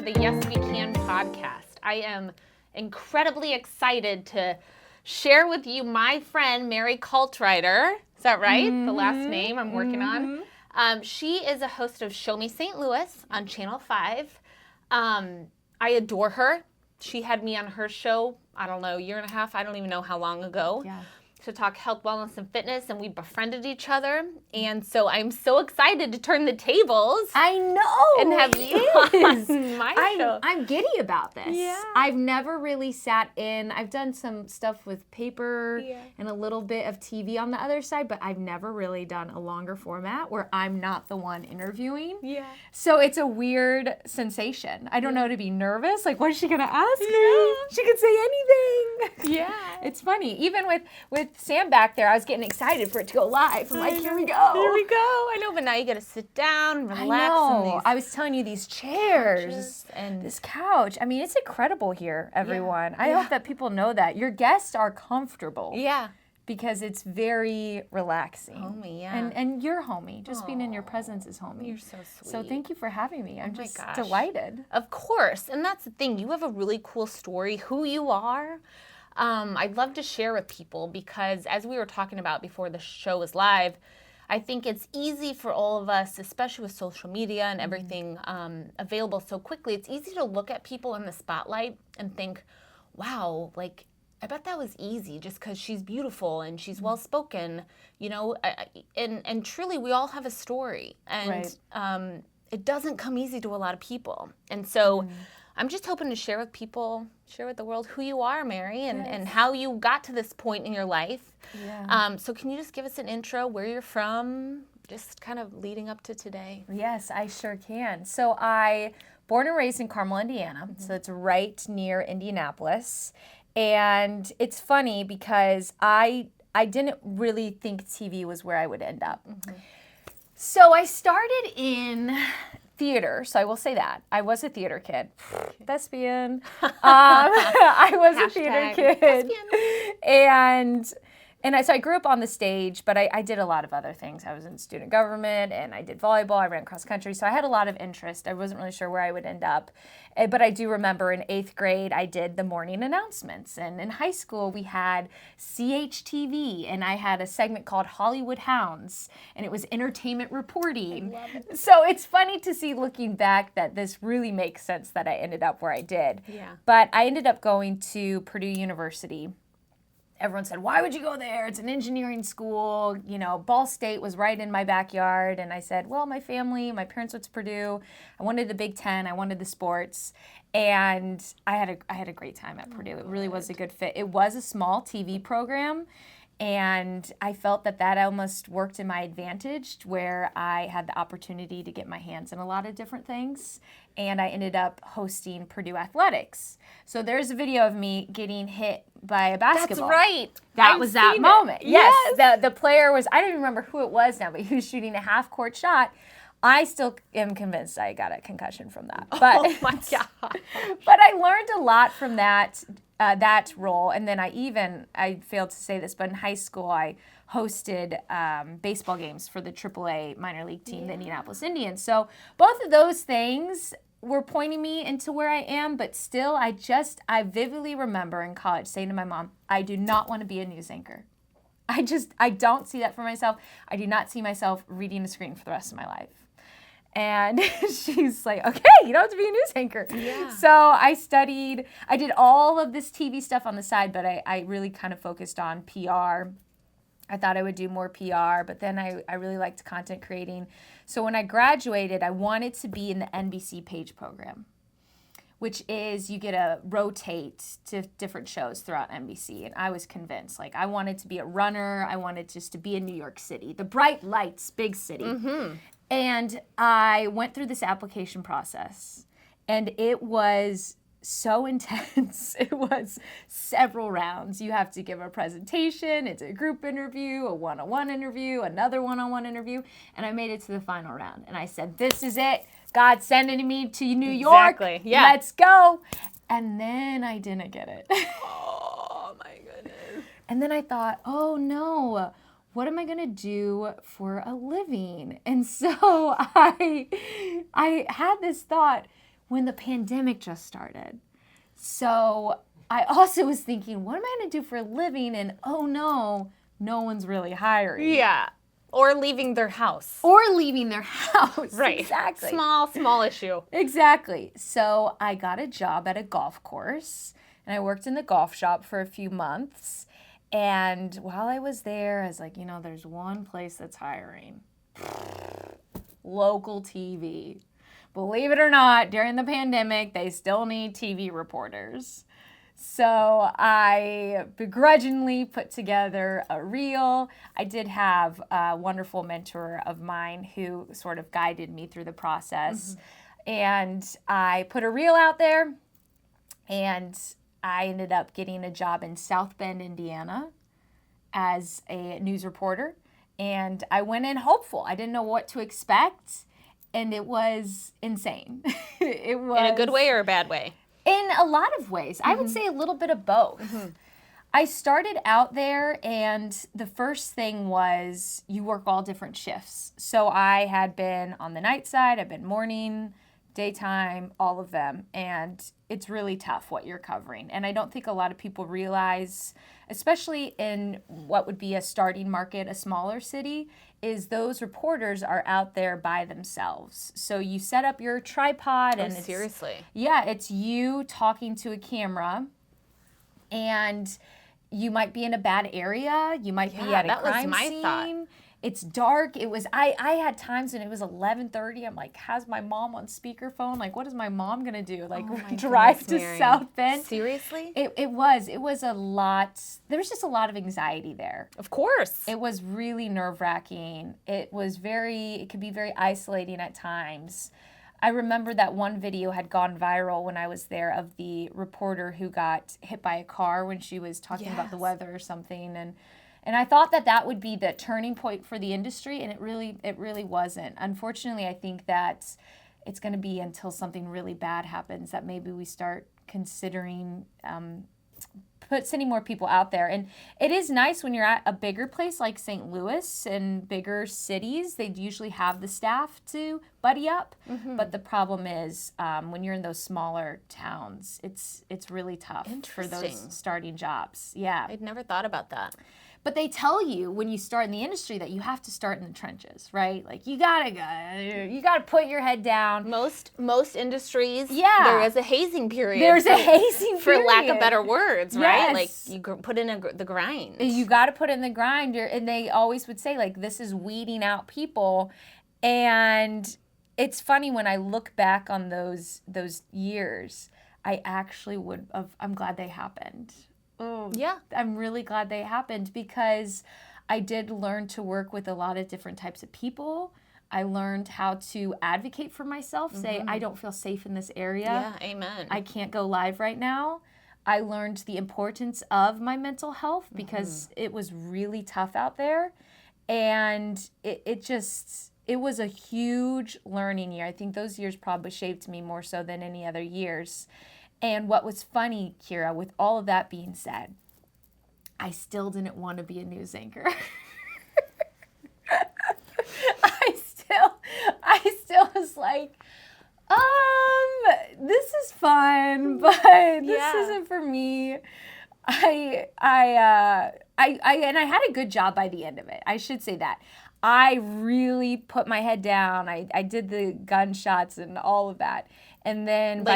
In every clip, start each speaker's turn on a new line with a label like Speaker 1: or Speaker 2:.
Speaker 1: the Yes We Can podcast. I am incredibly excited to share with you my friend, Mary Caltrider. Is that right? The last name I'm working on. She is a host of Show Me St. Louis on Channel 5. I adore her. She had me on her show, I don't know, a year and a half. I don't even know how long ago.
Speaker 2: Yeah.
Speaker 1: To talk health, wellness, and fitness, and we befriended each other. And so I'm so excited to turn the tables.
Speaker 2: I know.
Speaker 1: And have you on my show.
Speaker 2: I'm giddy about this.
Speaker 1: Yeah.
Speaker 2: I've never really sat in. I've done some stuff with paper and a little bit of TV on the other side, but I've never really done a longer format where I'm not the one interviewing.
Speaker 1: Yeah.
Speaker 2: So it's a weird sensation. I don't know, to be nervous. Like, what is she going to ask me? She could say anything.
Speaker 1: Yeah.
Speaker 2: It's funny. Even with Sam back there, I was getting excited for it to go live. I'm like, here we go.
Speaker 1: Here we go. I know, but now you got to sit down and relax.
Speaker 2: I know.
Speaker 1: In these
Speaker 2: I was telling you, these chairs
Speaker 1: and
Speaker 2: this couch. I mean, it's incredible here, everyone. I hope that people know that. Your guests are comfortable.
Speaker 1: Yeah.
Speaker 2: Because it's very relaxing.
Speaker 1: Homey, yeah.
Speaker 2: And you're homey. Just being in your presence is homey.
Speaker 1: You're so sweet.
Speaker 2: So thank you for having me. I'm just
Speaker 1: gosh.
Speaker 2: delighted.
Speaker 1: Of course. And that's the thing. You have a really cool story, who you are. I'd love to share with people because as we were talking about before the show was live, I think it's easy for all of us, especially with social media and everything available so quickly, it's easy to look at people in the spotlight and think, wow, like, I bet that was easy just because she's beautiful and she's well-spoken, you know, and truly we all have a story. And it doesn't come easy to a lot of people. And so I'm just hoping to share with people, share with the world who you are, Mary, and how you got to this point in your life.
Speaker 2: Yeah.
Speaker 1: So can you just give us an intro, where you're from, just kind of leading up to today?
Speaker 2: Yes, I sure can. So born and raised in Carmel, Indiana. So it's right near Indianapolis. And it's funny because I didn't really think TV was where I would end up. So I started in theater, so I will say that. I was a theater kid. Thespian. I was a theater kid. So I grew up on the stage, but I did a lot of other things. I was in student government, and I did volleyball. I ran cross country, so I had a lot of interest. I wasn't really sure where I would end up. But I do remember in 8th grade, I did the morning announcements. And in high school, we had CHTV, and I had a segment called Hollywood Hounds, and it was entertainment reporting.
Speaker 1: I love it.
Speaker 2: So it's funny to see looking back that this really makes sense that I ended up where I did.
Speaker 1: Yeah.
Speaker 2: But I ended up going to Purdue University. Everyone said, why would you go there? It's an engineering school. You know, Ball State was right in my backyard. And I said, well, my parents went to Purdue. I wanted the Big Ten. I wanted the sports. And I had a great time at Purdue. It really was a good fit. It was a small TV program. And I felt that almost worked in my advantage, where I had the opportunity to get my hands in a lot of different things. And I ended up hosting Purdue Athletics. So there's a video of me getting hit by a basketball.
Speaker 1: That's right.
Speaker 2: That was that moment. Yes. The player was, I don't even remember who it was now, but he was shooting a half-court shot. I still am convinced I got a concussion from that. But,
Speaker 1: oh my God.
Speaker 2: But I learned a lot from that role. And then I failed to say this, but in high school I hosted baseball games for the AAA minor league team, the Indianapolis Indians. So both of those things were pointing me into where I am, but still I vividly remember in college saying to my mom, I do not want to be a news anchor. I don't see that for myself. I do not see myself reading a screen for the rest of my life. And she's like, okay, you don't have to be a news anchor.
Speaker 1: Yeah.
Speaker 2: So I did all of this TV stuff on the side, but I really kind of focused on PR. I thought I would do more PR, but then I really liked content creating. So when I graduated, I wanted to be in the NBC Page program, which is you get to rotate to different shows throughout NBC. And I was convinced, like, I wanted to be a runner. I wanted just to be in New York City, the bright lights, big city. And I went through this application process, and it was so intense. It was several rounds. You have to give a presentation. It's a group interview, a one-on-one interview, another one-on-one interview. And I made it to the final round. And I said, this is it. God's sending me to New York.
Speaker 1: Exactly. Yeah.
Speaker 2: Let's go. And then I didn't get it.
Speaker 1: Oh, my goodness.
Speaker 2: And then I thought, oh, no. What am I going to do for a living? And so I had this thought, when the pandemic just started. So I also was thinking, what am I going to do for a living? And oh no one's really hiring.
Speaker 1: Yeah. Or leaving their house.
Speaker 2: Or leaving their house.
Speaker 1: Right.
Speaker 2: Exactly.
Speaker 1: Small issue.
Speaker 2: Exactly. So I got a job at a golf course, and I worked in the golf shop for a few months. And while I was there, I was like, there's one place that's hiring. Local TV. Believe it or not, during the pandemic, they still need TV reporters. So I begrudgingly put together a reel. I did have a wonderful mentor of mine who sort of guided me through the process. And I put a reel out there, and I ended up getting a job in South Bend, Indiana as a news reporter. And I went in hopeful. I didn't know what to expect, and it was insane. It was
Speaker 1: In a good way or a bad way?
Speaker 2: In a lot of ways. I would say a little bit of both. I started out there, and the first thing was you work all different shifts. So I had been on the night side, I've been morning, daytime, all of them. And it's really tough what you're covering. And I don't think a lot of people realize, especially in what would be a starting market, a smaller city, is those reporters are out there by themselves. So you set up your tripod and
Speaker 1: seriously?
Speaker 2: Yeah, it's you talking to a camera, and you might be in a bad area. You might be at a crime scene.
Speaker 1: Thought.
Speaker 2: It's dark. It was I had times when it was 11:30. I'm like, has my mom on speakerphone? Like, what is my mom gonna do? Like, drive to
Speaker 1: Mary.
Speaker 2: South Bend?
Speaker 1: Seriously?
Speaker 2: It was a lot. There was just a lot of anxiety there.
Speaker 1: Of course.
Speaker 2: It was really nerve-wracking. It could be very isolating at times. I remember that one video had gone viral when I was there of the reporter who got hit by a car when she was talking about the weather or something. And I thought that would be the turning point for the industry, and it really wasn't. Unfortunately, I think that it's going to be until something really bad happens that maybe we start considering sending more people out there. And it is nice when you're at a bigger place like St. Louis and bigger cities. They usually have the staff to buddy up. But the problem is when you're in those smaller towns, it's really tough for those starting jobs. Yeah.
Speaker 1: I'd never thought about that.
Speaker 2: But they tell you when you start in the industry that you have to start in the trenches, right? Like you gotta put your head down.
Speaker 1: Most industries,
Speaker 2: Yeah.
Speaker 1: there is a hazing period.
Speaker 2: There's a hazing
Speaker 1: for
Speaker 2: period.
Speaker 1: lack of better words, right?
Speaker 2: Yes.
Speaker 1: Like you put in the grind.
Speaker 2: You got to put in the grind, and they always would say like this is weeding out people, and it's funny when I look back on those years, I actually I'm glad they happened. Oh,
Speaker 1: Yeah.
Speaker 2: I'm really glad they happened because I did learn to work with a lot of different types of people. I learned how to advocate for myself, say, I don't feel safe in this area.
Speaker 1: Yeah, amen.
Speaker 2: I can't go live right now. I learned the importance of my mental health because it was really tough out there. And it was a huge learning year. I think those years probably shaped me more so than any other years. And what was funny, Kira, with all of that being said, I still didn't want to be a news anchor. I still was like, this is fun, but this isn't for me. I had a good job by the end of it. I should say that. I really put my head down. I did the gunshots and all of that. And then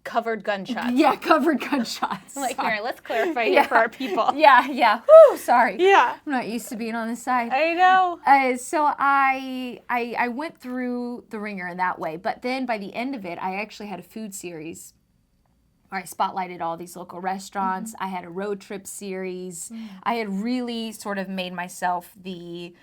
Speaker 1: covered gunshots.
Speaker 2: Yeah, covered gunshots.
Speaker 1: Mary, let's clarify here for our people.
Speaker 2: Yeah. Whew, sorry.
Speaker 1: Yeah.
Speaker 2: I'm not used to being on this side.
Speaker 1: I know.
Speaker 2: So I went through the ringer in that way. But then by the end of it, I actually had a food series where I spotlighted all these local restaurants. I had a road trip series. I had really sort of made myself the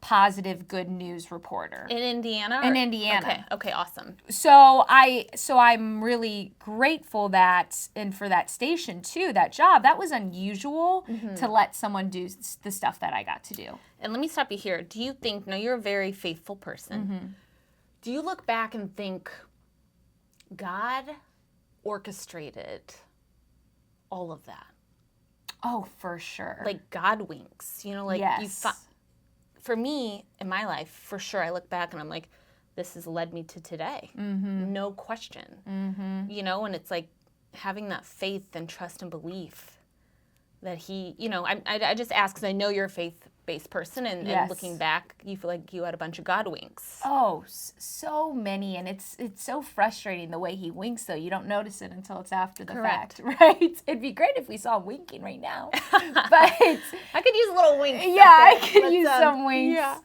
Speaker 2: positive good news reporter.
Speaker 1: In Indiana?
Speaker 2: In Indiana.
Speaker 1: Okay, awesome.
Speaker 2: So I'm really grateful and for that station too, that job, that was unusual to let someone do the stuff that I got to do.
Speaker 1: And let me stop you here. Do you think, you're a very faithful person. Do you look back and think God orchestrated all of that?
Speaker 2: Oh, for sure.
Speaker 1: Like God winks,
Speaker 2: yes.
Speaker 1: For me, in my life, for sure, I look back and I'm like, this has led me to today.
Speaker 2: Mm-hmm.
Speaker 1: No question.
Speaker 2: Mm-hmm.
Speaker 1: You know, and it's like having that faith and trust and belief that he, you know, I just ask because I know you're a faith-based person, and looking back, you feel like you had a bunch of God winks.
Speaker 2: Oh, so many, and it's so frustrating the way he winks, though. You don't notice it until it's after the fact, right? It'd be great if we saw him winking right now, but
Speaker 1: I could use a little wink.
Speaker 2: Yeah, I could use some winks.
Speaker 1: Yeah.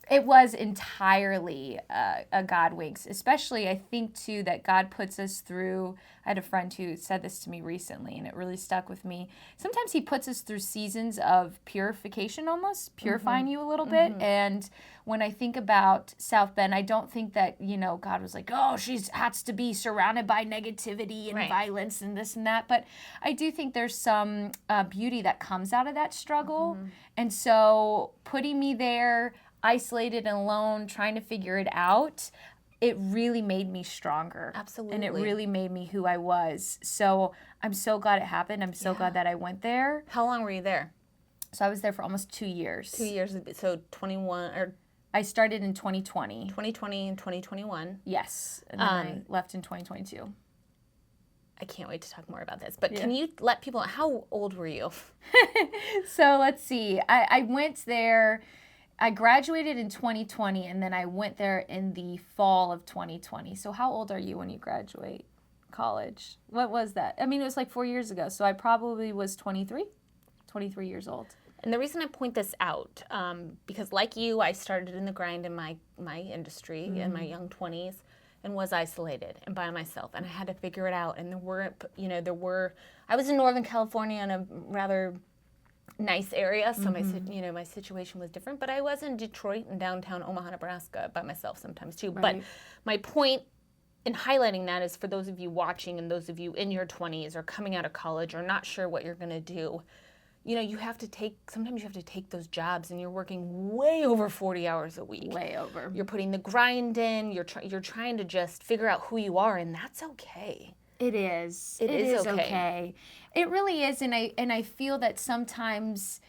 Speaker 2: It was entirely a God winks, especially I think too that God puts us through. I had a friend who said this to me recently, and it really stuck with me. Sometimes he puts us through seasons of purification, almost purifying you a little bit. And when I think about South Bend, I don't think that, you know, God was like, oh, she has to be surrounded by negativity and violence and this and that. But I do think there's some beauty that comes out of that struggle. And so putting me there, isolated and alone, trying to figure it out, it really made me stronger.
Speaker 1: Absolutely.
Speaker 2: And it really made me who I was. So I'm so glad it happened. I'm so glad that I went there.
Speaker 1: How long were you there?
Speaker 2: So I was there for almost 2 years.
Speaker 1: 2 years, so 21, or
Speaker 2: I started in 2020.
Speaker 1: 2020 and 2021.
Speaker 2: Yes. And then I left in 2022.
Speaker 1: I can't wait to talk more about this. But can you let people know, how old were you?
Speaker 2: So let's see. I went there. I graduated in 2020, and then I went there in the fall of 2020. So how old are you when you graduate college? What was that? I mean, it was like 4 years ago. So I probably was 23 years old.
Speaker 1: And the reason I point this out, because like you, I started in the grind in my industry in my young 20s and was isolated and by myself. And I had to figure it out. And I was in Northern California in a rather nice area, so my situation was different, but I was in Detroit and downtown Omaha, Nebraska by myself sometimes too. But my point in highlighting that is for those of you watching and those of you in your 20s or coming out of college or not sure what you're going to do, you know, sometimes you have to take those jobs and you're working way over 40 hours a week.
Speaker 2: Way over.
Speaker 1: You're putting the grind in, you're trying to just figure out who you are, and that's okay.
Speaker 2: It is.
Speaker 1: It is
Speaker 2: okay. It really is, and I feel that sometimes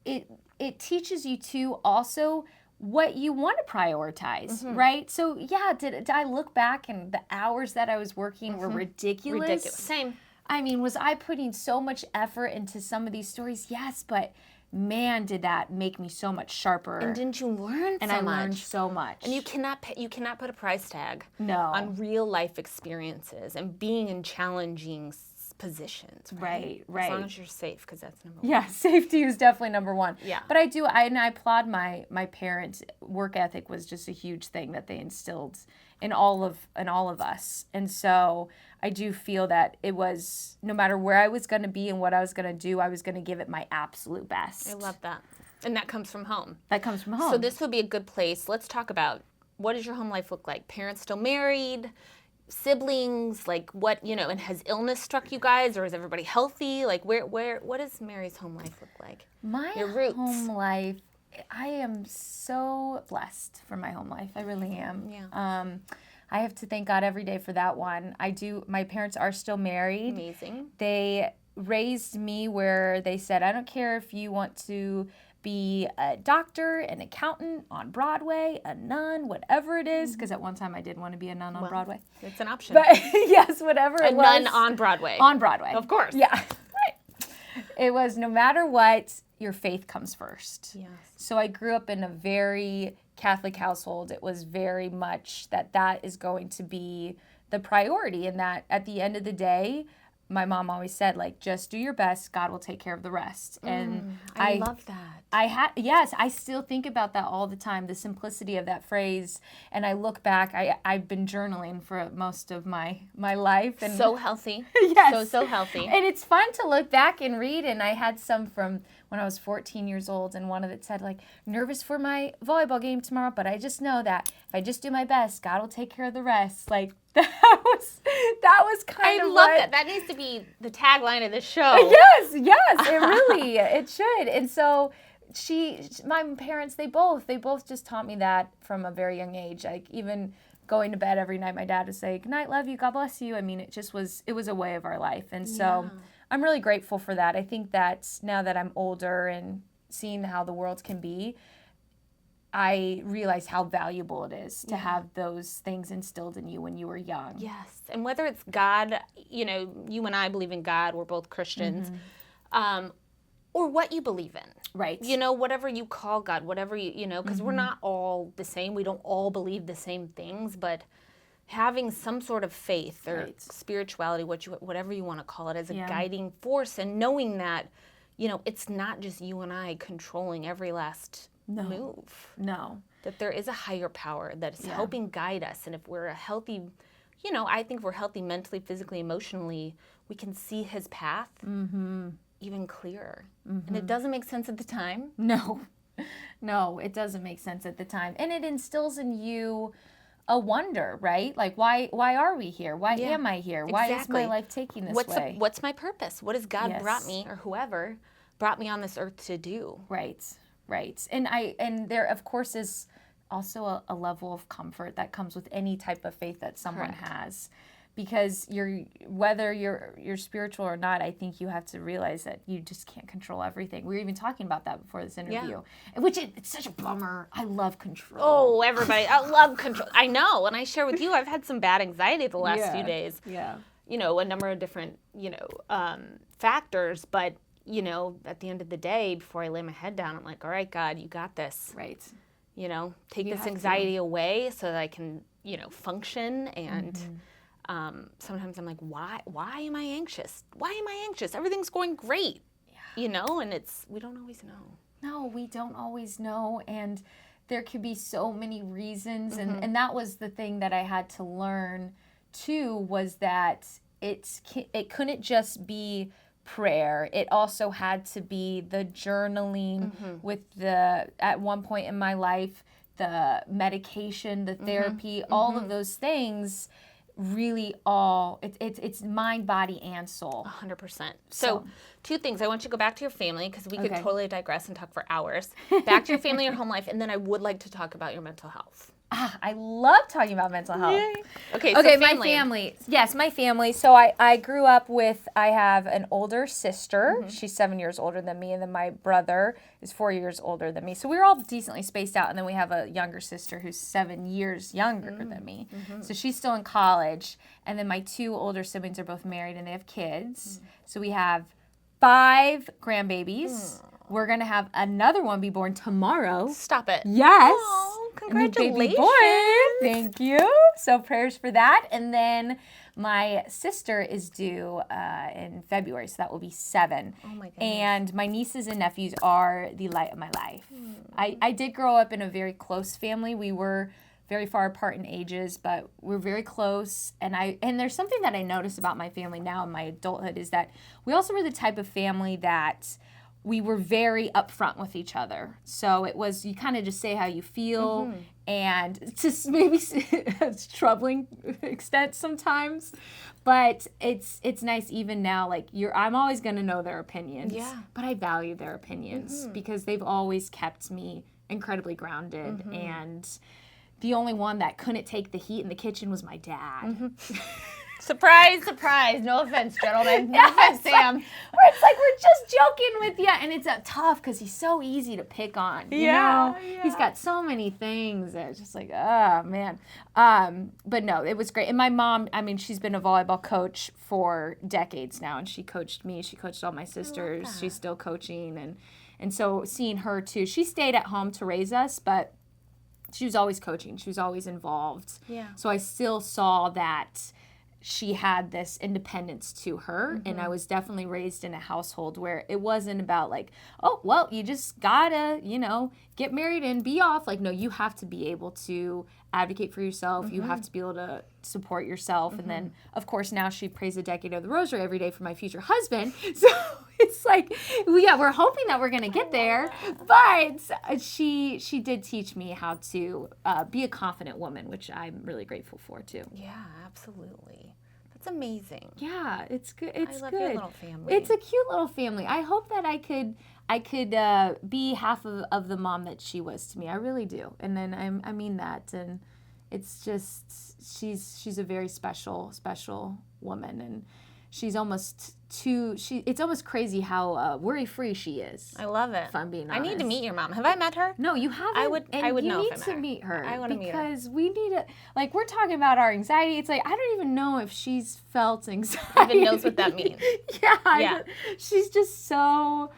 Speaker 2: it teaches you too also what you want to prioritize, right? So yeah, did I look back and the hours that I was working were ridiculous?
Speaker 1: Ridiculous. Same.
Speaker 2: I mean, was I putting so much effort into some of these stories? Yes, but man, did that make me so much sharper.
Speaker 1: And didn't you learn
Speaker 2: and
Speaker 1: so
Speaker 2: I
Speaker 1: much?
Speaker 2: learned so much.
Speaker 1: And you cannot put a price tag on
Speaker 2: No.
Speaker 1: real life experiences and being in challenging positions.
Speaker 2: Right.
Speaker 1: As long as you're safe, because that's number one.
Speaker 2: Yeah, safety is definitely number one.
Speaker 1: Yeah.
Speaker 2: But I applaud my parents. Work ethic was just a huge thing that they instilled in all of us. And so I do feel that it was, no matter where I was going to be and what I was going to do, I was going to give it my absolute best.
Speaker 1: I love that. And that comes from home.
Speaker 2: That comes from home.
Speaker 1: So this would be a good place. Let's talk about, what does your home life look like? Parents still married? Siblings? Like what, and has illness struck you guys, or is everybody healthy? Like what does Mary's home life look like?
Speaker 2: My
Speaker 1: roots.
Speaker 2: home life, I am so blessed for my home life. I really am.
Speaker 1: Yeah.
Speaker 2: I have to thank God every day for that one. My parents are still married.
Speaker 1: Amazing.
Speaker 2: They raised me where they said, I don't care if you want to be a doctor, an accountant on Broadway, a nun, whatever it is, because at one time I did want to be a nun on Broadway.
Speaker 1: It's an option.
Speaker 2: But yes, whatever it was.
Speaker 1: A nun on Broadway.
Speaker 2: On Broadway.
Speaker 1: Of course.
Speaker 2: Yeah. Right. It was no matter what, your faith comes first.
Speaker 1: Yes.
Speaker 2: So I grew up in a very Catholic household. It was very much that is going to be the priority, and that at the end of the day, my mom always said, like, just do your best, God will take care of the rest. And
Speaker 1: I love that.
Speaker 2: I still think about that all the time, the simplicity of that phrase. And I look back, I've been journaling for most of my life. And
Speaker 1: So healthy.
Speaker 2: Yes.
Speaker 1: So healthy.
Speaker 2: And it's fun to look back and read. And I had some from when I was 14 years old, and one of it said, like, nervous for my volleyball game tomorrow, but I just know that if I just do my best, God will take care of the rest. Like, that was kind of
Speaker 1: I love that. That needs to be the tagline of the show.
Speaker 2: Yes, it should. And so my parents, they both just taught me that from a very young age. Like, even going to bed every night, my dad would say, good night, love you, God bless you. I mean, it was a way of our life. And so I'm really grateful for that. I think that now that I'm older and seeing how the world can be, I realized how valuable it is to have those things instilled in you when you were young.
Speaker 1: Yes. And whether it's God, you know, you and I believe in God, we're both Christians, or what you believe in.
Speaker 2: Right.
Speaker 1: You know, whatever you call God, whatever you know, because we're not all the same. We don't all believe the same things, but having some sort of faith or spirituality, whatever you want to call it, as a guiding force, and knowing that, you know, it's not just you and I controlling every last move.
Speaker 2: No.
Speaker 1: That there is a higher power that is helping guide us. And if we're a healthy, you know, I think if we're healthy mentally, physically, emotionally, we can see his path even clearer. And it doesn't make sense at the time.
Speaker 2: No. No, it doesn't make sense at the time. And it instills in you a wonder, right? Like, why are we here? Why am I here? Why is my life taking this way?
Speaker 1: What's my purpose? What has God brought me, or whoever brought me on this earth to do?
Speaker 2: Right. Right. And there, of course, is also a level of comfort that comes with any type of faith that someone has. Because whether you're spiritual or not, I think you have to realize that you just can't control everything. We were even talking about that before this interview, which it's such a bummer. I love control.
Speaker 1: Oh, everybody, I love control. I know, and I share with you, I've had some bad anxiety the last few days.
Speaker 2: Yeah.
Speaker 1: You know, a number of different, you know, factors, but you know, at the end of the day, before I lay my head down, I'm like, all right, God, you got this.
Speaker 2: Right.
Speaker 1: You know, take this anxiety away so that I can, you know, function. And sometimes I'm like, why am I anxious? Why am I anxious? Everything's going great. Yeah. You know, and we don't always know.
Speaker 2: No, we don't always know. And there could be so many reasons. And that was the thing that I had to learn, too, was that it couldn't just be prayer. It also had to be the journaling with at one point in my life, the medication, the therapy, all of those things really it's mind, body, and soul.
Speaker 1: 100%. So 2 things. I want you to go back to your family, because we could totally digress and talk for hours. Back to your family, your home life, and then I would like to talk about your mental health.
Speaker 2: I love talking about mental health.
Speaker 1: Yay. Okay,
Speaker 2: so
Speaker 1: family.
Speaker 2: My family. Yes, my family. So I grew up with, I have an older sister. She's 7 years older than me, and then my brother is 4 years older than me. So we were all decently spaced out, and then we have a younger sister who's 7 years younger than me. So she's still in college, and then my 2 older siblings are both married, and they have kids. So we have 5 grandbabies. We're going to have another one be born tomorrow.
Speaker 1: Stop it.
Speaker 2: Yes.
Speaker 1: Oh, congratulations.
Speaker 2: Baby boy. Thank you. So prayers for that. And then my sister is due in February, so that will be 7.
Speaker 1: Oh my goodness.
Speaker 2: And my nieces and nephews are the light of my life. I did grow up in a very close family. We were very far apart in ages, but we're very close. And there's something that I notice about my family now in my adulthood, is that we also were the type of family that we were very upfront with each other. So it was, you kind of just say how you feel, and to maybe it's troubling extent sometimes, but it's nice even now. Like I'm always going to know their opinions, but I value their opinions because they've always kept me incredibly grounded. And the only one that couldn't take the heat in the kitchen was my dad.
Speaker 1: Surprise, surprise. No offense, gentlemen. No offense, Sam.
Speaker 2: Where it's like, we're just joking with you. And it's tough because he's so easy to pick on. You know? He's got so many things. And it's just like, oh, man. But no, it was great. And my mom, I mean, she's been a volleyball coach for decades now. And she coached me. She coached all my sisters. She's still coaching. And so seeing her, too. She stayed at home to raise us, but she was always coaching. She was always involved. Yeah. So I still saw that she had this independence to her, and I was definitely raised in a household where it wasn't about like, oh, well, you just gotta, get married and be off. Like, no, you have to be able to advocate for yourself. You have to be able to support yourself. And then, of course, now she prays a decade of the rosary every day for my future husband. So it's like, we're hoping that we're gonna get there. But she did teach me how to be a confident woman, which I'm really grateful for too.
Speaker 1: Yeah, absolutely. That's amazing.
Speaker 2: Yeah, it's good. It's
Speaker 1: I love
Speaker 2: good.
Speaker 1: Your little family.
Speaker 2: It's a cute little family. I hope that I could be half of the mom that she was to me. I really do. And then I mean that. And it's just she's a very special woman, and she's almost it's almost crazy how worry-free she is.
Speaker 1: I love it.
Speaker 2: If I'm being
Speaker 1: I
Speaker 2: honest.
Speaker 1: need to meet your mom. Have I met her?
Speaker 2: No, you haven't.
Speaker 1: I would know
Speaker 2: you
Speaker 1: if I
Speaker 2: need
Speaker 1: met
Speaker 2: to
Speaker 1: her.
Speaker 2: meet her.
Speaker 1: I want to meet her.
Speaker 2: Because we need to, like, we're talking about our anxiety. It's like, I don't even know if she's felt anxiety.
Speaker 1: Even knows what that means.
Speaker 2: Yeah. She's just so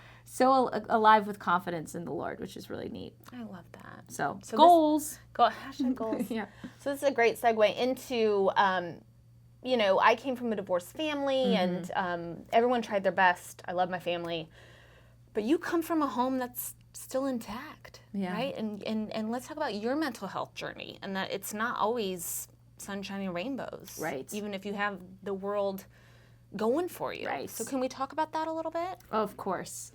Speaker 2: alive with confidence in the Lord, which is really neat.
Speaker 1: I love that.
Speaker 2: So goals.
Speaker 1: Hashtag goals.
Speaker 2: Yeah.
Speaker 1: So this is a great segue into, I came from a divorced family, and everyone tried their best. I love my family. But you come from a home that's still intact, right? And let's talk about your mental health journey, and that it's not always sunshine and rainbows.
Speaker 2: Right.
Speaker 1: Even if you have the world going for you.
Speaker 2: Right.
Speaker 1: So can we talk about that a little bit?
Speaker 2: Of course.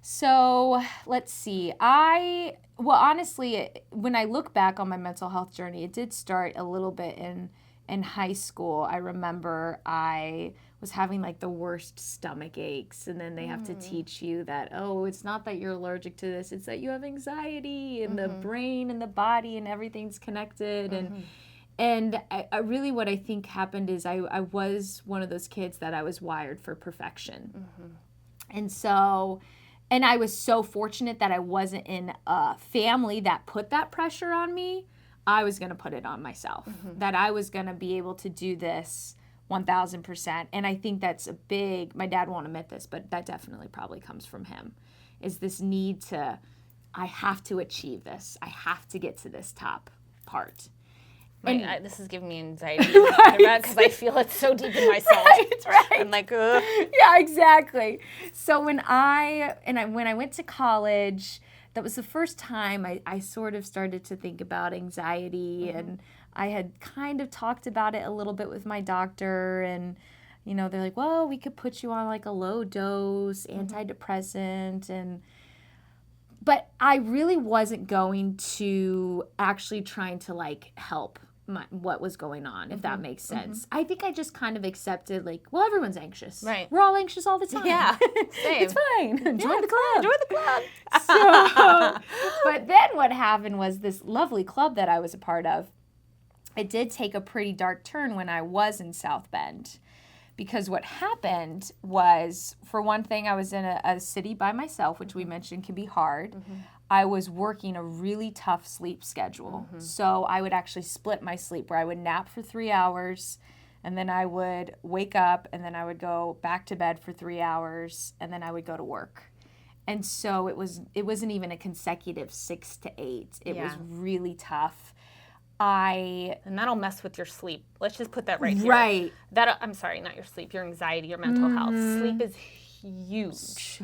Speaker 2: So let's see. Honestly, when I look back on my mental health journey, it did start a little bit in high school. I remember I was having like the worst stomach aches, and then they have to teach you that, oh, it's not that you're allergic to this, it's that you have anxiety, and the brain and the body and everything's connected. And I really, what I think happened is I was one of those kids that I was wired for perfection. And so, and I was so fortunate that I wasn't in a family that put that pressure on me. I was going to put it on myself, that I was going to be able to do this 1,000%. And I think that's my dad won't admit this, but that definitely probably comes from him, is this need to, I have to achieve this. I have to get to this top part.
Speaker 1: This is giving me anxiety because I feel it so deep in myself.
Speaker 2: Right.
Speaker 1: I'm like, ugh.
Speaker 2: Yeah, exactly. So when I went to college, that was the first time I sort of started to think about anxiety, and I had kind of talked about it a little bit with my doctor, and they're like, well, we could put you on like a low dose antidepressant, but I really wasn't going to actually trying to like help what was going on, if that makes sense. I think I just kind of accepted, like, well, everyone's anxious.
Speaker 1: Right.
Speaker 2: We're all anxious all the time.
Speaker 1: Yeah, same.
Speaker 2: It's fine. Join the club.
Speaker 1: Join the club.
Speaker 2: But then what happened was this lovely club that I was a part of, it did take a pretty dark turn when I was in South Bend. Because what happened was, for one thing, I was in a city by myself, which we mentioned can be hard. I was working a really tough sleep schedule. So I would actually split my sleep, where I would nap for 3 hours, and then I would wake up, and then I would go back to bed for 3 hours, and then I would go to work. And so it wasn't even a consecutive 6 to 8. It was really tough.
Speaker 1: And that'll mess with your sleep. Let's just put that right here.
Speaker 2: Right.
Speaker 1: I'm sorry, not your sleep, your anxiety, your mental health. Sleep is huge.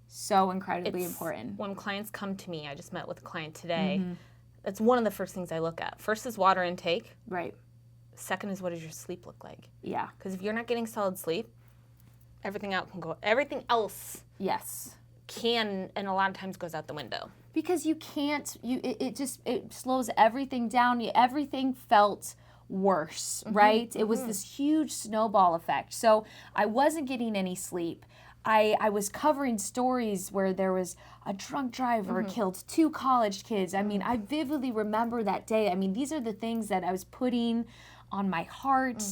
Speaker 2: So incredibly important.
Speaker 1: When clients come to me, I just met with a client today, that's one of the first things I look at. First is water intake.
Speaker 2: Right.
Speaker 1: Second is, what does your sleep look like?
Speaker 2: Yeah.
Speaker 1: Because if you're not getting solid sleep, everything else
Speaker 2: Yes.
Speaker 1: can, and a lot of times goes out the window.
Speaker 2: Because you can't, it slows everything down. Everything felt worse, right? It was this huge snowball effect. So I wasn't getting any sleep. I was covering stories where there was a drunk driver killed 2 college kids. I mean, I vividly remember that day. I mean, these are the things that I was putting on my heart,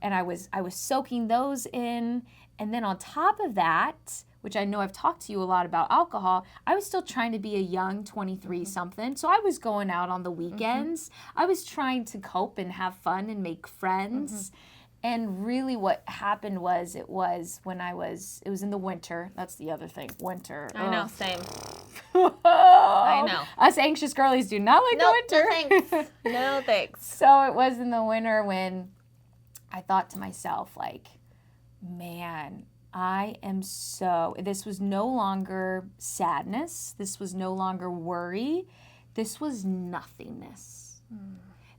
Speaker 2: and I was soaking those in. And then on top of that, which I know I've talked to you a lot about alcohol, I was still trying to be a young 23-something. So I was going out on the weekends. I was trying to cope and have fun and make friends. And really what happened was, it was in the winter. That's the other thing, winter.
Speaker 1: I know, same.
Speaker 2: I
Speaker 1: know.
Speaker 2: Us anxious girlies do not like the winter.
Speaker 1: No thanks. No thanks.
Speaker 2: So it was in the winter when I thought to myself, like, man, this was no longer sadness. This was no longer worry. This was nothingness.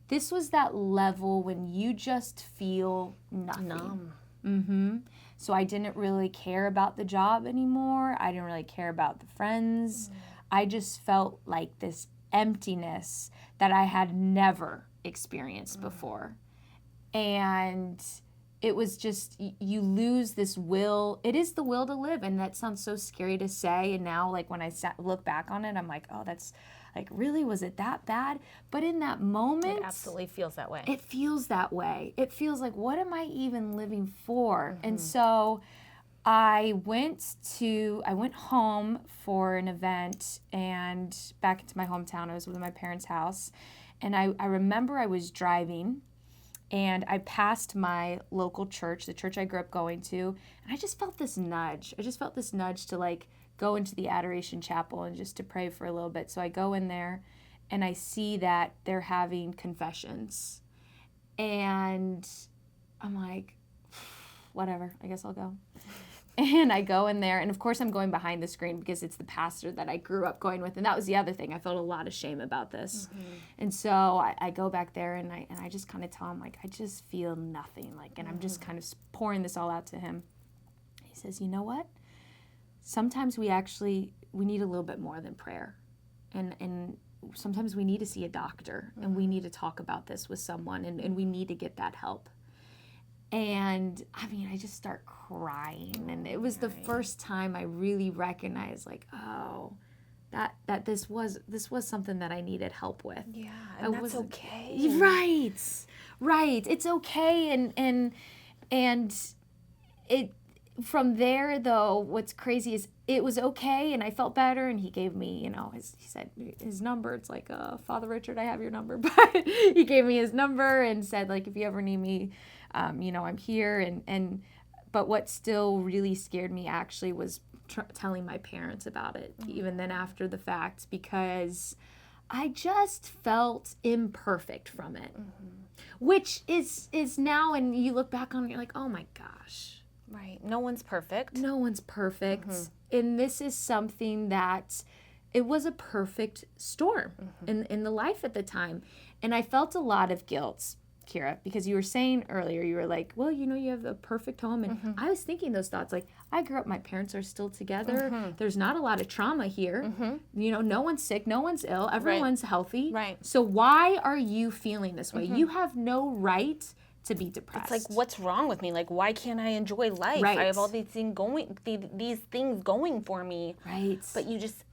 Speaker 2: This was that level when you just feel nothing.
Speaker 1: Numb.
Speaker 2: So I didn't really care about the job anymore. I didn't really care about the friends. I just felt like this emptiness that I had never experienced before. And it was just, you lose this will. It is the will to live, and that sounds so scary to say. And now, like, when I look back on it, I'm like, oh, that's, like, really, was it that bad? But in that moment,
Speaker 1: It absolutely feels that way.
Speaker 2: it feels that way. It feels like, what am I even living for? And so I went home for an event and back into my hometown. I was with my parents' house. And I remember I was driving and I passed my local church, the church I grew up going to. And I just felt this nudge. To like go into the Adoration Chapel and just to pray for a little bit. So I go in there and I see that they're having confessions. And I'm like, whatever, I guess I'll go. And I go in there, and of course I'm going behind the screen because it's the pastor that I grew up going with. And that was the other thing. I felt a lot of shame about this. Mm-hmm. And so I go back there, and I just kind of tell him, like, I just feel nothing. Like, and I'm just kind of pouring this all out to him. He says, you know what? Sometimes we need a little bit more than prayer. And sometimes we need to see a doctor, and we need to talk about this with someone, and we need to get that help. And I mean, I just start crying, and it was the first time I really recognized, like, oh, that this was something that I needed help with.
Speaker 1: Yeah, and that's okay.
Speaker 2: Right. It's okay, and it from there though. What's crazy is it was okay, and I felt better, and he gave me, he said his number. It's like, Father Richard, I have your number, but he gave me his number and said, like, if you ever need me. I'm here, but what still really scared me actually was telling my parents about it, even then after the fact, because I just felt imperfect from it, which is now, and you look back on it, you're like, oh my gosh.
Speaker 1: Right. No one's perfect.
Speaker 2: And this is something that it was a perfect storm in the life at the time. And I felt a lot of guilt, Kira, because you were saying earlier, you were like, well, you have a perfect home. And I was thinking those thoughts, like, I grew up, my parents are still together. There's not a lot of trauma here. No one's sick, no one's ill, everyone's healthy.
Speaker 1: Right.
Speaker 2: So why are you feeling this way? You have no right to be depressed.
Speaker 1: It's like, what's wrong with me? Like, why can't I enjoy life?
Speaker 2: Right.
Speaker 1: I have all these things going for me.
Speaker 2: Right.
Speaker 1: But you just,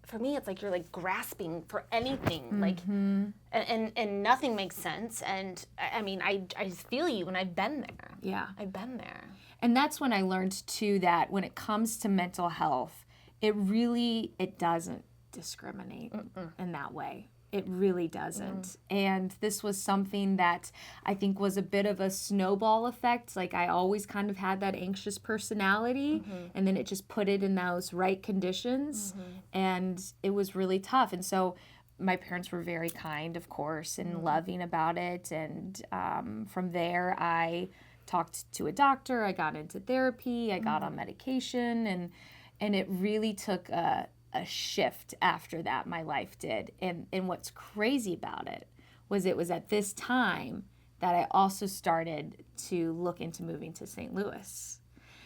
Speaker 1: for me, it's like you're like grasping for anything, like, and nothing makes sense. And I mean, I just feel you, and I've been there.
Speaker 2: Yeah,
Speaker 1: I've been there.
Speaker 2: And that's when I learned too that when it comes to mental health, it doesn't discriminate in that way. It really doesn't. And this was something that I think was a bit of a snowball effect. Like, I always kind of had that anxious personality, and then it just put it in those right conditions, and it was really tough. And so my parents were very kind, of course, and loving about it. And from there, I talked to a doctor. I got into therapy. I got on medication, and it really took a shift after that. My life did. And what's crazy about it was at this time that I also started to look into moving to St. Louis.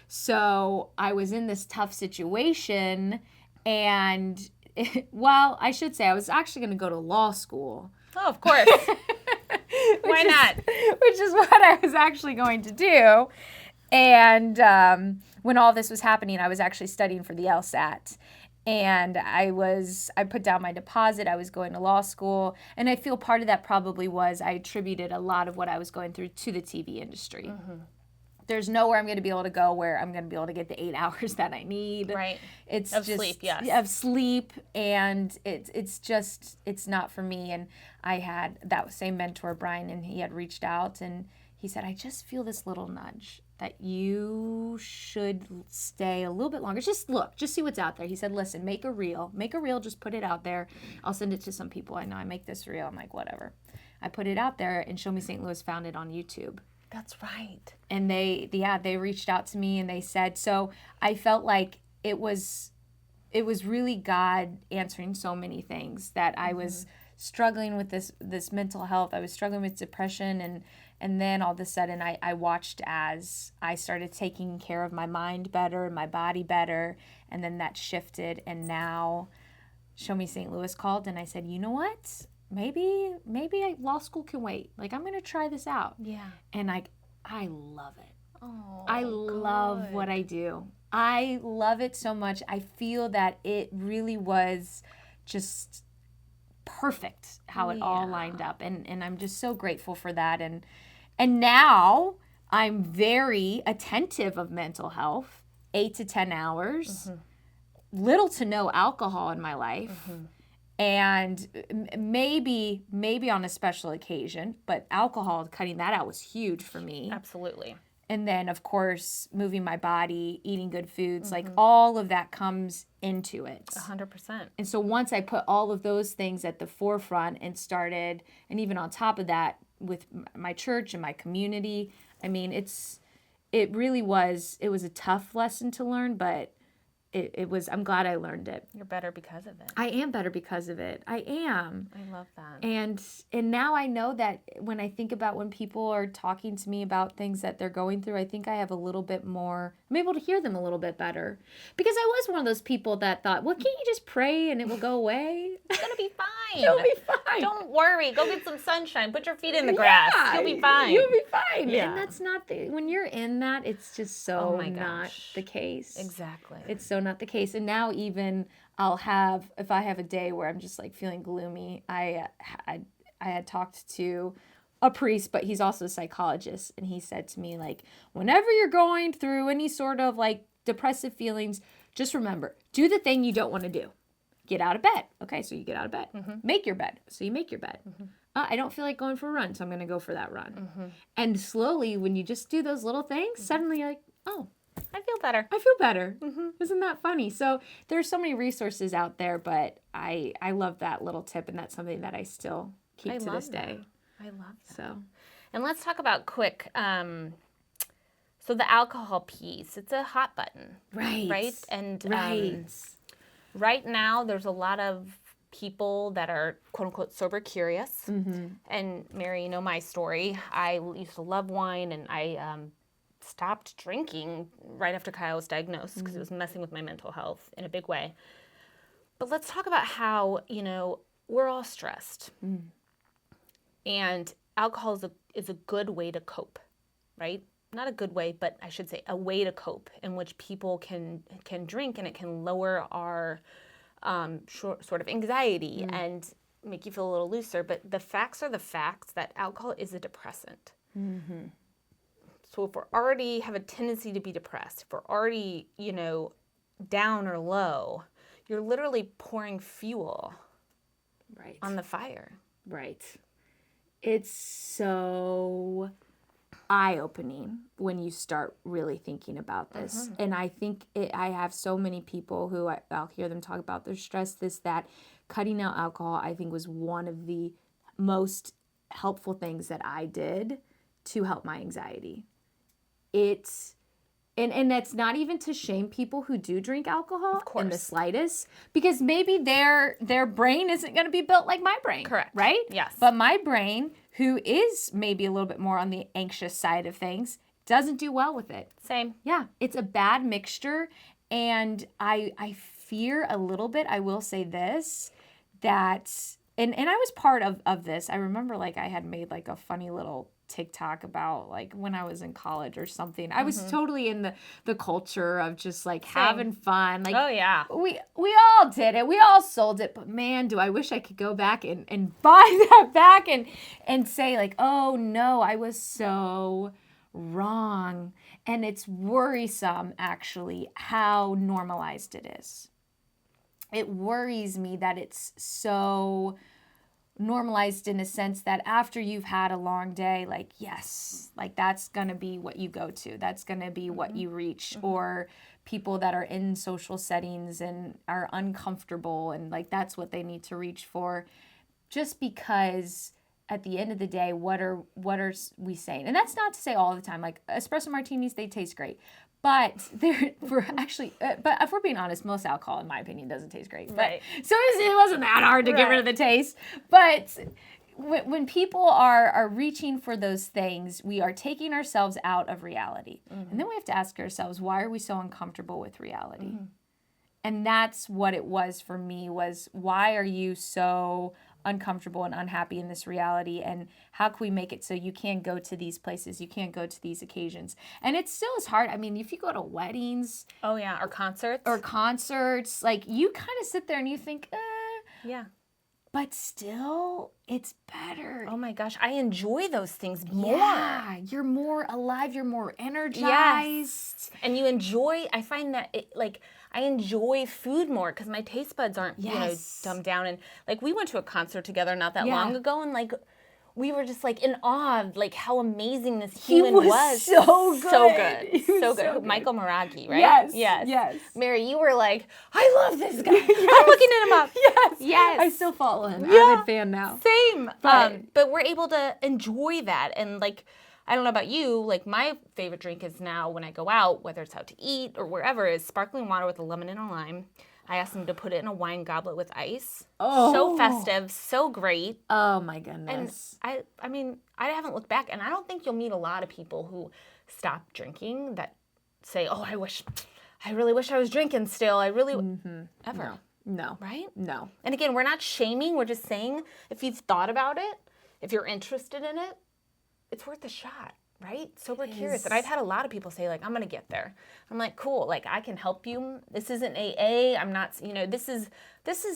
Speaker 2: So I was in this tough situation, and I should say I was actually going to go to law school.
Speaker 1: Oh, of course. Why not?
Speaker 2: Which is what I was actually going to do. And when all this was happening, I was actually studying for the LSAT. And I put down my deposit. I was going to law school. And I feel part of that probably was I attributed a lot of what I was going through to the TV industry. There's nowhere I'm going to be able to go where I'm going to be able to get the 8 hours that I need.
Speaker 1: Right.
Speaker 2: It's
Speaker 1: of
Speaker 2: just
Speaker 1: sleep, yes.
Speaker 2: Of sleep, and it's not for me. And I had that same mentor, Brian, and he had reached out, and he said, I just feel this little nudge that you should stay a little bit longer. Just see what's out there. He said, listen, make a reel, just put it out there. I'll send it to some people. I know I make this reel. I'm like, whatever. I put it out there, and Show Me St. Louis found it on YouTube.
Speaker 1: That's right.
Speaker 2: And they reached out to me, and they said, so I felt like it was really God answering so many things, that I was struggling with this mental health. I was struggling with depression, and then all of a sudden I watched as I started taking care of my mind better and my body better, and then that shifted, and now Show Me St. Louis called, and I said, you know what? Maybe law school can wait. Like, I'm going to try this out.
Speaker 1: Yeah.
Speaker 2: And I love it.
Speaker 1: Oh,
Speaker 2: I love what I do. I love it so much. I feel that it really was just perfect how it all lined up. And I'm just so grateful for that. And now I'm very attentive of mental health. 8 to 10 hours, little to no alcohol in my life, and maybe on a special occasion, but alcohol, cutting that out was huge for me.
Speaker 1: Absolutely.
Speaker 2: And then, of course, moving my body, eating good foods, like all of that comes into it.
Speaker 1: 100%.
Speaker 2: And so once I put all of those things at the forefront and started, and even on top of that, with my church and my community, I mean, it was a tough lesson to learn, but I'm glad I learned it.
Speaker 1: You're better because of it.
Speaker 2: I am better because of it. I am.
Speaker 1: I love that.
Speaker 2: And now I know that when I think about when people are talking to me about things that they're going through, I think I have a little bit more, I'm able to hear them a little bit better. Because I was one of those people that thought, well, can't you just pray and it will go away?
Speaker 1: It's going to be fine.
Speaker 2: You'll be fine.
Speaker 1: Don't worry. Go get some sunshine. Put your feet in the grass. You'll be fine.
Speaker 2: You'll be fine.
Speaker 1: Yeah.
Speaker 2: And that's not when you're in that, it's just so not the case.
Speaker 1: Exactly.
Speaker 2: It's so not the case. And now even if I have a day where I'm just like feeling gloomy, I had talked to a priest, but he's also a psychologist. And he said to me, like, whenever you're going through any sort of like depressive feelings, just remember, do the thing you don't want to do. Get out of bed. Okay, so you get out of bed. Make your bed. So you make your bed. I don't feel like going for a run, so I'm going to go for that run. And slowly, when you just do those little things, suddenly you're like, oh,
Speaker 1: I feel better.
Speaker 2: I feel better. Isn't that funny? So there's so many resources out there, but I love that little tip, and that's something that I still keep to this day.
Speaker 1: I love that.
Speaker 2: So,
Speaker 1: and let's talk about quick. So the alcohol piece, it's a hot button.
Speaker 2: right?
Speaker 1: And
Speaker 2: Right.
Speaker 1: right now, there's a lot of people that are quote unquote sober curious. And Mary, you know my story. I used to love wine, and I stopped drinking right after Kyle was diagnosed because it was messing with my mental health in a big way. But let's talk about how, we're all stressed. And alcohol is a good way to cope, right? Not a good way, but I should say a way to cope in which people can drink, and it can lower our sort of anxiety and make you feel a little looser. But the facts are the facts that alcohol is a depressant. So if we already have a tendency to be depressed, if we're already, down or low, you're literally pouring fuel on the fire.
Speaker 2: Right. It's so eye-opening when you start really thinking about this. And I think I have so many people who I'll hear them talk about their stress, that cutting out alcohol, I think, was one of the most helpful things that I did to help my anxiety. And that's not even to shame people who do drink alcohol in the slightest, because maybe their brain isn't going to be built like my brain.
Speaker 1: Correct.
Speaker 2: Right?
Speaker 1: Yes.
Speaker 2: But my brain, who is maybe a little bit more on the anxious side of things, doesn't do well with it.
Speaker 1: Same.
Speaker 2: Yeah, it's a bad mixture, and I fear a little bit, I will say this, that, and I was part of this. I remember like I had made like a funny little TikTok about like when I was in college or something. I was totally in the culture of just like having fun. Like,
Speaker 1: oh yeah.
Speaker 2: We all did it. We all sold it. But man, do I wish I could go back and buy that back and say like, oh no, I was so wrong. And it's worrisome actually how normalized it is. It worries me that it's so normalized in a sense that after you've had a long day, like, yes, like that's going to be what you go to. That's going to be what you reach. Or people that are in social settings and are uncomfortable, and like that's what they need to reach for, just because at the end of the day, what are we saying? And that's not to say all the time, like espresso martinis, they taste great. But but if we're being honest, most alcohol, in my opinion, doesn't taste great.
Speaker 1: Right.
Speaker 2: So it wasn't that hard to get rid of the taste. But when people are reaching for those things, we are taking ourselves out of reality. And then we have to ask ourselves, why are we so uncomfortable with reality? And that's what it was for me, was why are you so uncomfortable and unhappy in this reality, and how can we make it so you can go to these places, you can't go to these occasions? And it still is hard. I mean, if you go to weddings,
Speaker 1: oh yeah, or concerts,
Speaker 2: like you kind of sit there and you think,
Speaker 1: yeah,
Speaker 2: but still, it's better.
Speaker 1: Oh my gosh, I enjoy those things more.
Speaker 2: Yeah, you're more alive, you're more energized.
Speaker 1: Yes. And you enjoy, I find that I enjoy food more because my taste buds aren't, dumbed down. And like we went to a concert together not that long ago, and like we were just like in awe of like how amazing this human was.
Speaker 2: So good.
Speaker 1: So good.
Speaker 2: He was
Speaker 1: So
Speaker 2: so
Speaker 1: good. Michael Meragi, right?
Speaker 2: Yes.
Speaker 1: Yes.
Speaker 2: Yes.
Speaker 1: Mary, you were like, I love this guy. I'm looking at him up.
Speaker 2: Yes.
Speaker 1: Yes.
Speaker 2: I still follow him.
Speaker 1: Yeah.
Speaker 2: Avid fan now.
Speaker 1: Same.
Speaker 2: But-
Speaker 1: But we're able to enjoy that. And like, I don't know about you, like my favorite drink is now when I go out, whether it's out to eat or wherever, is sparkling water with a lemon and a lime. I asked them to put it in a wine goblet with ice.
Speaker 2: Oh.
Speaker 1: So festive, so great.
Speaker 2: Oh my goodness.
Speaker 1: And I mean, I haven't looked back, and I don't think you'll meet a lot of people who stop drinking that say, oh, I really wish I was drinking still. I really, ever.
Speaker 2: No.
Speaker 1: Right?
Speaker 2: No.
Speaker 1: And again, we're not shaming. We're just saying if you've thought about it, if you're interested in it, it's worth a shot, right? So we're curious. And I've had a lot of people say, like, I'm going to get there. I'm like, cool. Like, I can help you. This isn't AA. I'm not, this is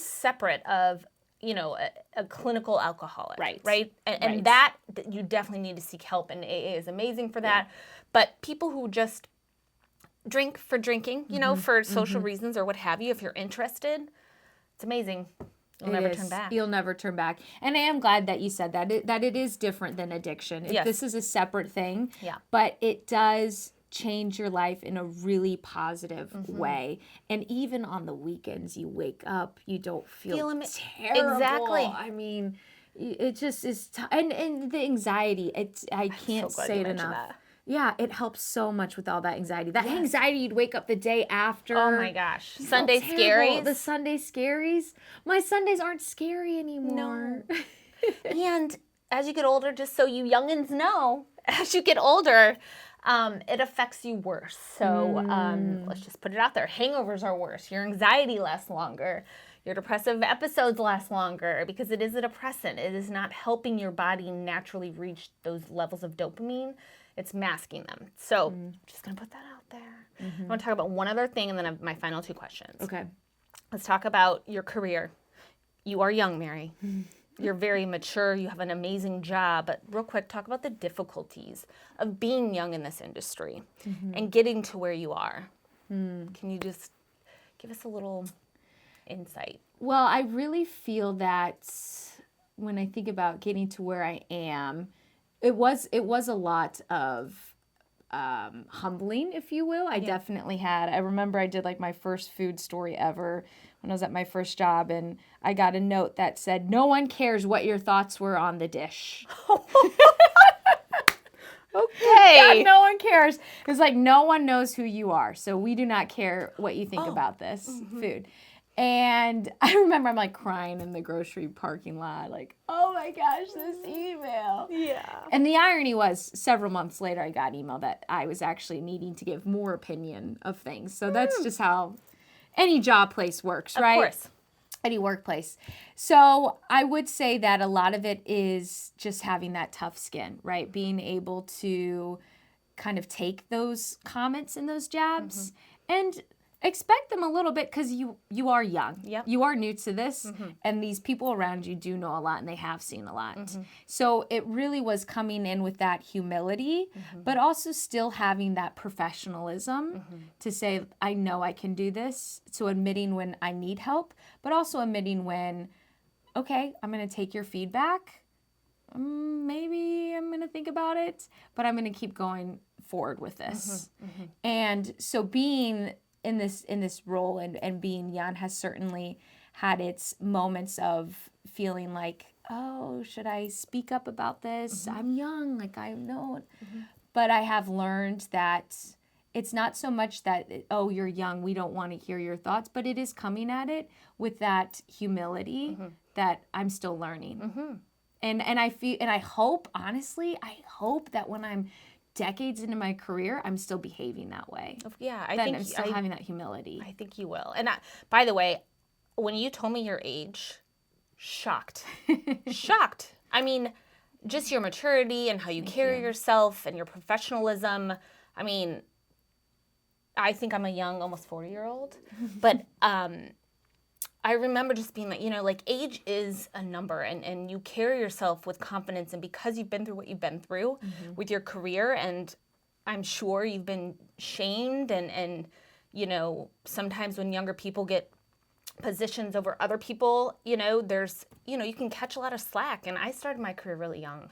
Speaker 1: separate of, a clinical alcoholic.
Speaker 2: Right.
Speaker 1: Right? And that you definitely need to seek help. And AA is amazing for that. But people who just drink for drinking, for social reasons or what have you, if you're interested, it's amazing. You'll never turn back.
Speaker 2: You'll never turn back. And I am glad that you said that, that it is different than addiction.
Speaker 1: Yes.
Speaker 2: This is a separate thing,
Speaker 1: Yeah.
Speaker 2: but it does change your life in a really positive way. And even on the weekends, you wake up, you don't feel terrible.
Speaker 1: Exactly.
Speaker 2: I mean, it just is, and the anxiety, I can't
Speaker 1: so glad
Speaker 2: say
Speaker 1: you
Speaker 2: it
Speaker 1: mentioned
Speaker 2: enough.
Speaker 1: that.
Speaker 2: Yeah, it helps so much with all that anxiety. That anxiety you'd wake up the day after.
Speaker 1: Oh my gosh.
Speaker 2: You
Speaker 1: Sunday
Speaker 2: felt terrible.
Speaker 1: scaries.
Speaker 2: The Sunday scaries. My Sundays aren't scary anymore.
Speaker 1: No. And as you get older, just so you youngins know, as you get older, it affects you worse. So let's just put it out there. Hangovers are worse. Your anxiety lasts longer. Your depressive episodes last longer because it is a depressant. It is not helping your body naturally reach those levels of dopamine. It's masking them. So I'm just going to put that out there. I want to talk about one other thing and then I have my final two questions.
Speaker 2: Okay.
Speaker 1: Let's talk about your career. You are young, Mary. You're very mature. You have an amazing job. But real quick, talk about the difficulties of being young in this industry and getting to where you are. Can you just give us a little insight?
Speaker 2: Well, I really feel that when I think about getting to where I am, it was a lot of humbling, if you will. I definitely had. I remember I did like my first food story ever when I was at my first job, and I got a note that said, "No one cares what your thoughts were on the dish."
Speaker 1: Okay.
Speaker 2: Yeah, no one cares. It's like no one knows who you are, so we do not care what you think about this food. And I remember I'm like crying in the grocery parking lot, like, oh my gosh, this email.
Speaker 1: Yeah.
Speaker 2: And the irony was several months later, I got email that I was actually needing to give more opinion of things. So that's just how any job place works, right?
Speaker 1: Of course.
Speaker 2: Any workplace. So I would say that a lot of it is just having that tough skin, right? Being able to kind of take those comments and those jabs and expect them a little bit because you are young.
Speaker 1: Yep.
Speaker 2: You are new to this, and these people around you do know a lot and they have seen a lot. So it really was coming in with that humility, but also still having that professionalism to say, I know I can do this. So admitting when I need help, but also admitting when, okay, I'm going to take your feedback. Maybe I'm going to think about it, but I'm going to keep going forward with this. And so being in this role and being young has certainly had its moments of feeling like, oh, should I speak up about this? I'm young, like I know. But I have learned that it's not so much that, oh, you're young, we don't want to hear your thoughts, but it is coming at it with that humility that I'm still learning. And I feel, and I hope, honestly, that when I'm decades into my career, I'm still behaving that way.
Speaker 1: Yeah,
Speaker 2: I'm still having that humility.
Speaker 1: I think you will. And by the way, when you told me your age, shocked. Shocked. I mean, just your maturity and how you carry yourself and your professionalism. I mean, I think I'm a young, almost 40-year-old. But I remember just being like, like age is a number, and you carry yourself with confidence, and because you've been through what you've been through with your career, and I'm sure you've been shamed, and sometimes when younger people get positions over other people, there's, you can catch a lot of slack. And I started my career really young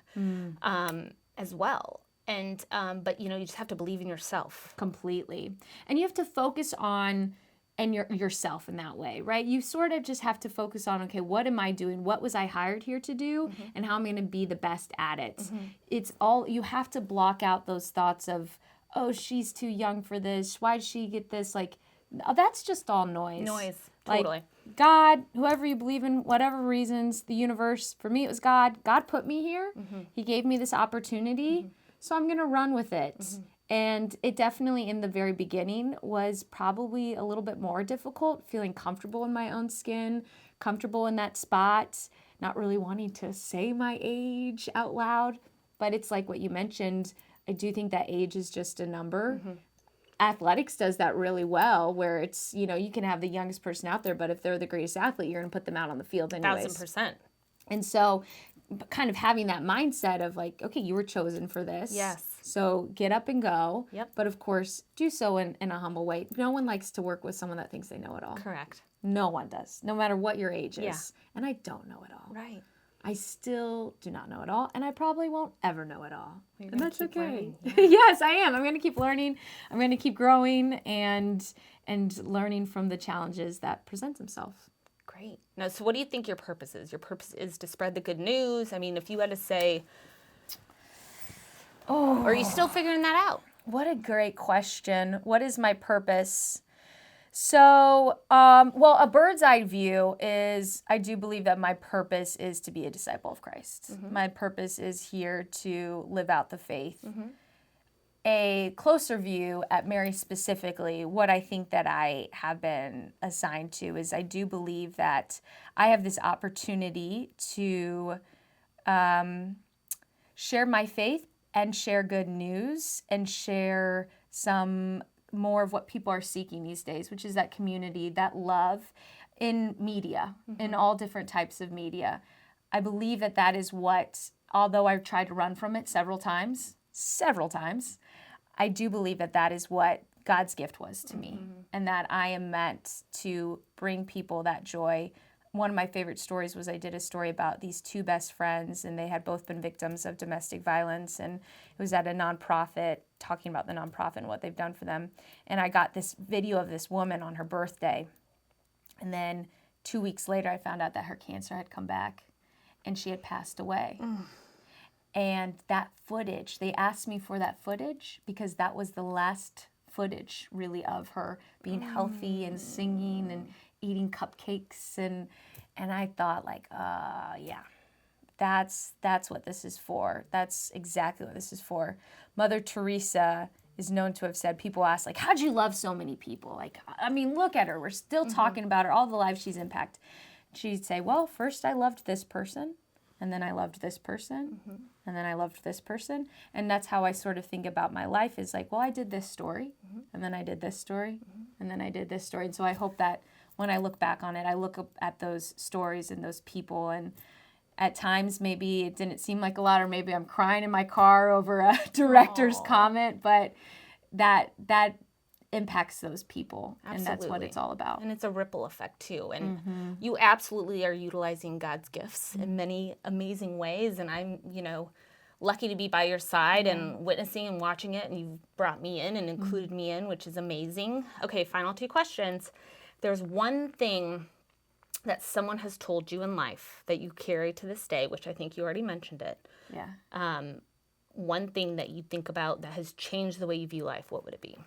Speaker 1: as well. And, but, you just have to believe in yourself.
Speaker 2: Completely. And you have to focus on yourself in that way, right? You sort of just have to focus on, okay, what am I doing? What was I hired here to do? And how am I going to be the best at it? It's all, you have to block out those thoughts of, oh, she's too young for this. Why did she get this? Like, that's just all noise.
Speaker 1: Totally.
Speaker 2: Like, God, whoever you believe in, whatever reasons, the universe, for me it was God. God put me here. He gave me this opportunity, so I'm going to run with it. And it definitely in the very beginning was probably a little bit more difficult, feeling comfortable in my own skin, comfortable in that spot, not really wanting to say my age out loud. But it's like what you mentioned, I do think that age is just a number. Athletics does that really well, where it's, you can have the youngest person out there, but if they're the greatest athlete, you're going to put them out on the field anyways.
Speaker 1: 1,000%.
Speaker 2: And so kind of having that mindset of like, okay, you were chosen for this.
Speaker 1: Yes.
Speaker 2: So get up and go.
Speaker 1: Yep.
Speaker 2: But of course, do so in a humble way. No one likes to work with someone that thinks they know it all.
Speaker 1: Correct.
Speaker 2: No one does, no matter what your age is.
Speaker 1: Yeah.
Speaker 2: And I don't know it all.
Speaker 1: Right.
Speaker 2: I still do not know it all, and I probably won't ever know it all. And that's okay.
Speaker 1: Learning, yeah.
Speaker 2: Yes, I am. I'm going to keep learning. I'm going to keep growing and learning from the challenges that present themselves.
Speaker 1: Great. Now, so what do you think your purpose is? Your purpose is to spread the good news? I mean, if you had to say, or are you still figuring that out?
Speaker 2: What a great question. What is my purpose? So, well, a bird's eye view is, I do believe that my purpose is to be a disciple of Christ. My purpose is here to live out the faith. A closer view at Mary specifically, what I think that I have been assigned to is I do believe that I have this opportunity to share my faith and share good news and share some more of what people are seeking these days, which is that community, that love in media, in all different types of media. I believe that that is what, although I've tried to run from it several times, I do believe that that is what God's gift was to me, and that I am meant to bring people that joy. One of my favorite stories was I did a story about these two best friends, and they had both been victims of domestic violence, and it was at a nonprofit, talking about the nonprofit and what they've done for them. And I got this video of this woman on her birthday, and then 2 weeks later I found out that her cancer had come back, and she had passed away. And that footage, they asked me for that footage because that was the last footage really of her being healthy and singing and eating cupcakes, and I thought like, yeah, that's what this is for. That's exactly what this is for. Mother Teresa is known to have said, people ask like, how'd you love so many people? Like, I mean, look at her. We're still talking about her, all the lives she's impacted. She'd say, well, first I loved this person, and then I loved this person, and then I loved this person. And that's how I sort of think about my life is like, well, I did this story, and then I did this story, and then I did this story. And so I hope that when I look back on it, I look up at those stories and those people, and at times maybe it didn't seem like a lot, or maybe I'm crying in my car over a director's comment, but that impacts those people.
Speaker 1: Absolutely.
Speaker 2: And that's what it's all about.
Speaker 1: And it's a ripple effect too. And you absolutely are utilizing God's gifts in many amazing ways. And I'm, lucky to be by your side and witnessing and watching it. And you've brought me in and included me in, which is amazing. Okay, final two questions. There's one thing that someone has told you in life that you carry to this day, which I think you already mentioned it.
Speaker 2: Yeah.
Speaker 1: One thing that you think about that has changed the way you view life, what would it be?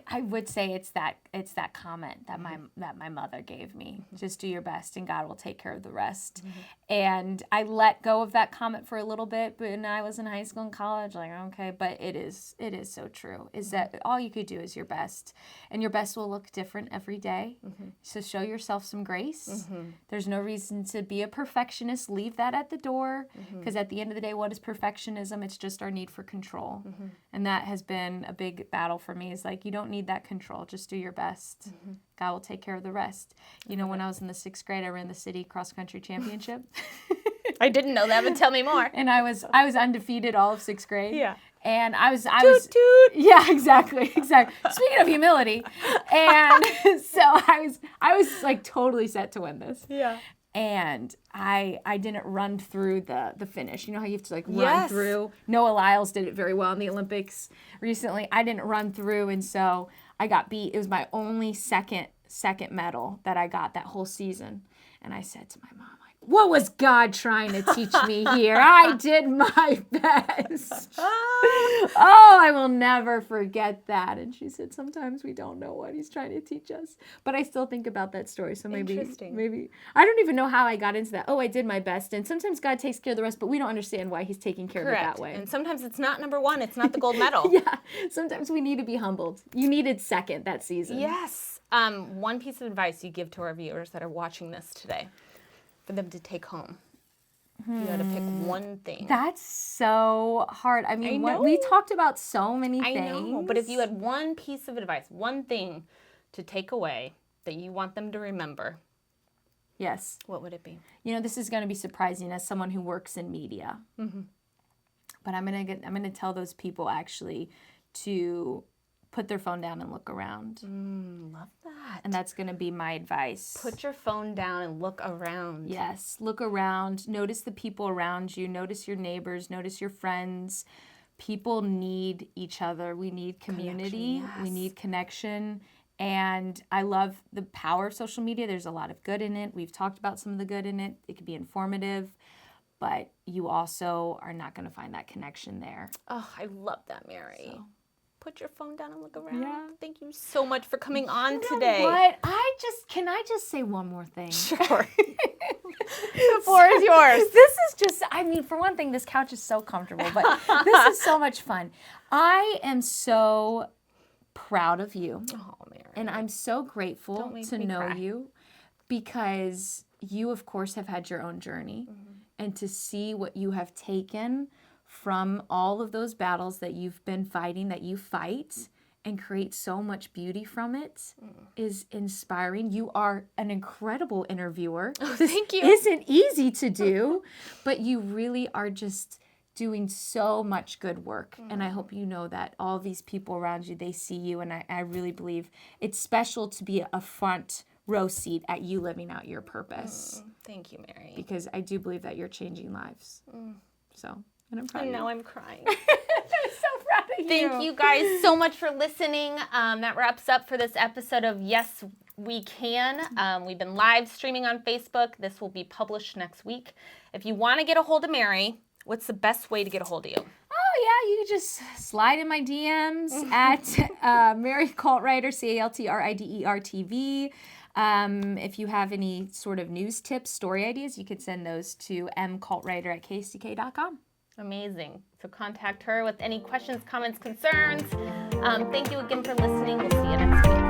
Speaker 2: I would say it's that comment that my mother gave me. Just do your best and God will take care of the rest. And I let go of that comment for a little bit, but when I was in high school and college, like, okay, but it is so true, is that all you could do is your best. And your best will look different every day. So show yourself some grace. There's no reason to be a perfectionist. Leave that at the door, because at the end of the day, what is perfectionism? It's just our need for control. And that has been a big battle for me, is like, you don't need that control. Just do your best. God will take care of the rest. You know, when I was in the 6th grade, I ran the city cross-country championship.
Speaker 1: I didn't know that, but tell me more.
Speaker 2: And I was undefeated all of 6th grade.
Speaker 1: Yeah.
Speaker 2: And I was
Speaker 1: Toot.
Speaker 2: yeah, exactly. Speaking of humility, and so I was like totally set to win this.
Speaker 1: Yeah.
Speaker 2: And I didn't run through the finish. You know how you have to like run
Speaker 1: Yes.
Speaker 2: through? Noah Lyles did it very well in the Olympics recently. I didn't run through, and so I got beat. It was my only second medal that I got that whole season. And I said to my mom, like, what was God trying to teach me here? I did my best. Oh, I will never forget that. And she said, sometimes we don't know what he's trying to teach us. But I still think about that story. So maybe I don't even know how I got into that. Oh, I did my best. And sometimes God takes care of the rest, but we don't understand why he's taking care
Speaker 1: Correct.
Speaker 2: of it that way.
Speaker 1: And sometimes it's not number 1. It's not the gold medal.
Speaker 2: Yeah. Sometimes we need to be humbled. You needed second that season.
Speaker 1: Yes. One piece of advice you give to our viewers that are watching this today for them to take home. You got to pick one thing.
Speaker 2: That's so hard. I mean,
Speaker 1: know.
Speaker 2: we talked about so many
Speaker 1: I
Speaker 2: things.
Speaker 1: know, but if you had one piece of advice, one thing to take away that you want them to remember,
Speaker 2: yes,
Speaker 1: what would it be?
Speaker 2: You know, this is going to be surprising as someone who works in media. But I'm gonna tell those people actually to put their phone down and look around.
Speaker 1: Love that.
Speaker 2: And that's going to be my advice.
Speaker 1: Put your phone down and look around.
Speaker 2: Yes, look around. Notice the people around you. Notice your neighbors. Notice your friends. People need each other. We need community.
Speaker 1: Connection, yes.
Speaker 2: We need connection. And I love the power of social media. There's a lot of good in it. We've talked about some of the good in it. It can be informative. But you also are not going to find that connection there.
Speaker 1: Oh, I love that, Mary.
Speaker 2: So.
Speaker 1: Put your phone down and look around.
Speaker 2: Yeah.
Speaker 1: Thank you so much for coming on
Speaker 2: You know
Speaker 1: today.
Speaker 2: what? Can I just say one more thing?
Speaker 1: Sure. The floor is yours.
Speaker 2: This is just, I mean, for one thing, this couch is so comfortable, but this is so much fun. I am so proud of you.
Speaker 1: Oh, Mary.
Speaker 2: And I'm so grateful
Speaker 1: Don't make
Speaker 2: to
Speaker 1: me
Speaker 2: know
Speaker 1: cry.
Speaker 2: you because you, of course, have had your own journey. And to see what you have taken from all of those battles that you've been fighting, that you fight, and create so much beauty from it is inspiring. You are an incredible interviewer.
Speaker 1: Oh, thank you.
Speaker 2: Isn't easy to do, but you really are just doing so much good work. And I hope you know that all these people around you, they see you, and I really believe it's special to be a front row seat at you living out your purpose.
Speaker 1: Thank you, Mary.
Speaker 2: Because I do believe that you're changing lives. So, and I'm proud
Speaker 1: And
Speaker 2: of
Speaker 1: now
Speaker 2: you.
Speaker 1: I'm crying.
Speaker 2: I'm so proud of you.
Speaker 1: Thank you guys so much for listening. That wraps up for this episode of Yes, We Can. We've been live streaming on Facebook. This will be published next week. If you want to get a hold of Mary, what's the best way to get a hold of you?
Speaker 2: Oh, yeah, you can just slide in my DMs at Mary Caltrider, Caltrider TV. If you have any sort of news tips, story ideas, you could send those to mcaltrider@ksdk.com.
Speaker 1: Amazing. So contact her with any questions, comments, concerns. Thank you again for listening. We'll see you next week.